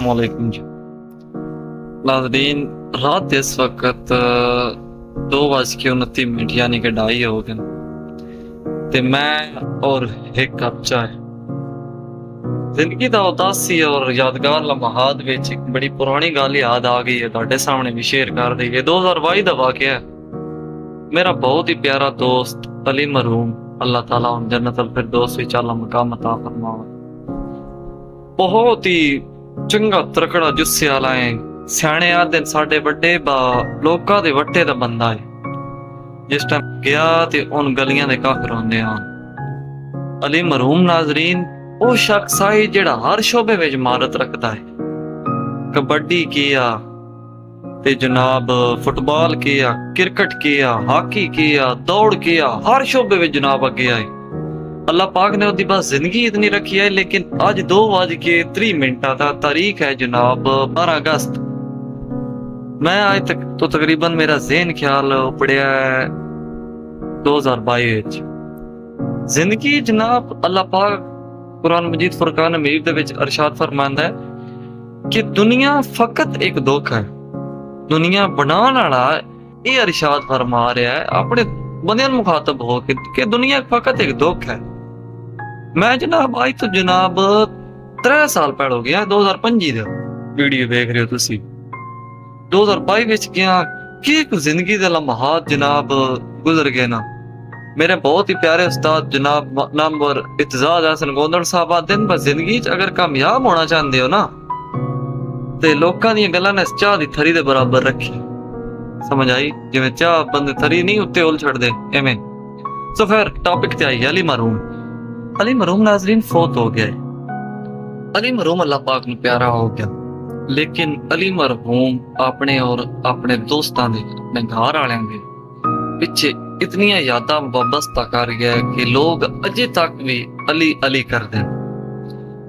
वालेकुम जी नाज़रीन। रात इस वक्त 2:29 यानी कि 2:30 हो गए ते मैं और एक कप चाय जिंदगी का उदासी और यादगार लम्हात विच एक बड़ी पुरानी गल याद आ गई है, तुहाडे सामने भी शेयर कर दी है। 2022 का वाकया है। मेरा बहुत ही प्यारा दोस्त अली मरहूम, अल्लाह ताला उन जन्नतुल फिरदौस विच आला मकाम अता फरमावे। बहुत ही चंगा तड़कड़ा जुस्से वाला है। सियाने आदे साडे वड्डे बा लोकां दे वट्टे दा बंदा है। जिस टाइम गया ते उन गलियां दे कख रोंदे आन। अली मरहूम नाजरीन वो शख्स है जेड़ा हर शोबे विच महारत रखता है। कबड्डी किया ते जनाब फुटबॉल किया, क्रिकेट किया, हॉकी किया, दौड़ किया, हर शोबे विच जनाब अगे आए। अल्लाह पाक ने उसकी बस जिंदगी इतनी रखी है। लेकिन आज 2:30 का तारीख है जनाब 12 अगस्त। मैं आज तक तो तकरीबन मेरा ज़हन ख्याल पड़िया है 2022 जिंदगी जनाब। अल्लाह पाक कुरान मजीद फुरकान हमीद दे विच इरशाद फरमांदा है कि दुनिया फकत एक दुख है। दुनिया बनाने वाला ये इरशाद फरमा रहा है अपने बंदे मुखातब हो कि दुनिया फकत एक दुख है। मैं जनाब आज तो जनाब 3 साल पहले हो गया 2025 का वीडियो देख रहे हो तुसी। 2022 विच गया कि जिंदगी दे लम्हात जनाब गुजर गए ना। मेरे बहुत ही प्यारे उस्ताद जनाब नामवर इत्तेजाज हसन गोंदड़ साहब दिन बस जिंदगी अगर कामयाब होना चाहते हो ना ते लोकां दी गल्लां ने चाह दी थरी दे बराबर रखी। समझ आई? जिवें चाह बंदे थरी नहीं उत्ते उल छड़ दे एवें। सो खैर टॉपिक ते आई अली मरहूम। अली मरहूम नाजरीन फोत हो गया है। अली मरहूम अल्लाह पाक ने प्यारा हो गया। लेकिन अली मरहूम अपने और अपने दोस्तां दे अपने घर वालें दे पिछे इतनी यादां वाबस्ता कर गया कि लोग अजे तक भी अली अली करते हैं।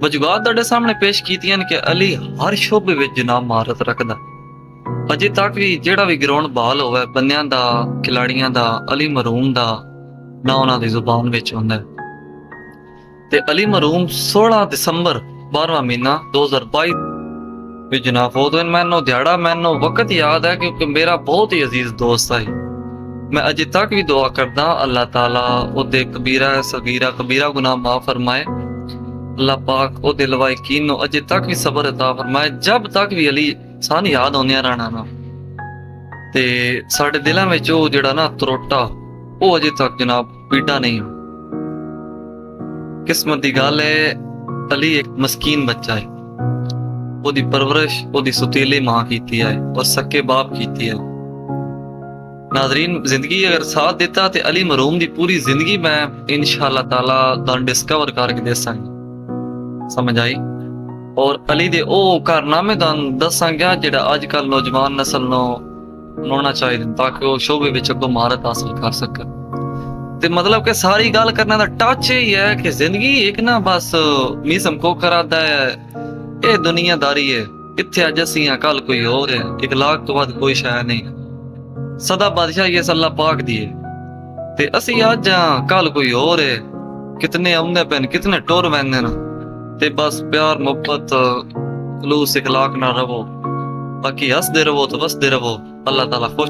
वजुगात तुहाडे सामने पेश कीतियां कि अली हर शोबे विच जनाब महारत रखदा। अजे तक भी जेड़ा भी ग्राउंड बॉल होवे बंदियां दा खिलाड़ियां दा अली मरहूम दा ना उन्हां दी जुबान विच हुंदा है। ते अली मरहूम 16 दिसंबर 12वां महीना 2022 में जनाब हो तो मैनू दिहाड़ा मैनू वक्त याद है क्योंकि मेरा बहुत ही अजीज दोस्त है। मैं अजे तक भी दुआ करदा अल्लाह ताला ओदे कबीरा सगीरा कबीरा गुनाह माफ फरमाए। अल्लाह पाक ओदे लवाइकीन नो अजे तक भी सब्र अता फरमाए। जब तक भी अली सान याद होंदियां रहना ना ते साडे दिलां विच ओ जेड़ा ना त्रोटा ओ अजे तक जनाब पीड़ा नहीं हो। किस्मत दी गल है अली एक मस्कीन बच्चा है। ओदी परवरिश ओदी सुतीली मां कीती है और सक्के बाप कीती है। नाजरीन जिंदगी अगर साथ देता तो अली मरहूम दी पूरी जिंदगी मैं इंशाअल्लाह ताला तुहानू डिस्कवर करके दसांगा। समझ आई? और अली दे ओ कारनामे तुहानू दसांगा जेड़ा अजकल नौजवान नस्ल नो अपनाना चाहिए ताकि वो शोबे विच अगों महारत हासिल कर सके। ते मतलब के सारी गल करने का टच यही है कि जिंदगी एक ना बस मीसम को करादा है। ये दुनियादारी है। इत्थे अज असी हां कल कोई और है। इखलाक तो बाद कोई शय नहीं। सदा बादशाही ये अल्लाह पाक दी है ते असी अज हां कल कोई और है। कितने औंदे पैन कितने टुर वैंदे ना ते बस प्यार मुहब्बत खलूस इखलाक ना रवो बाकी हंसदे रवो तो वसदे रवो। अल्लाह ताला खुश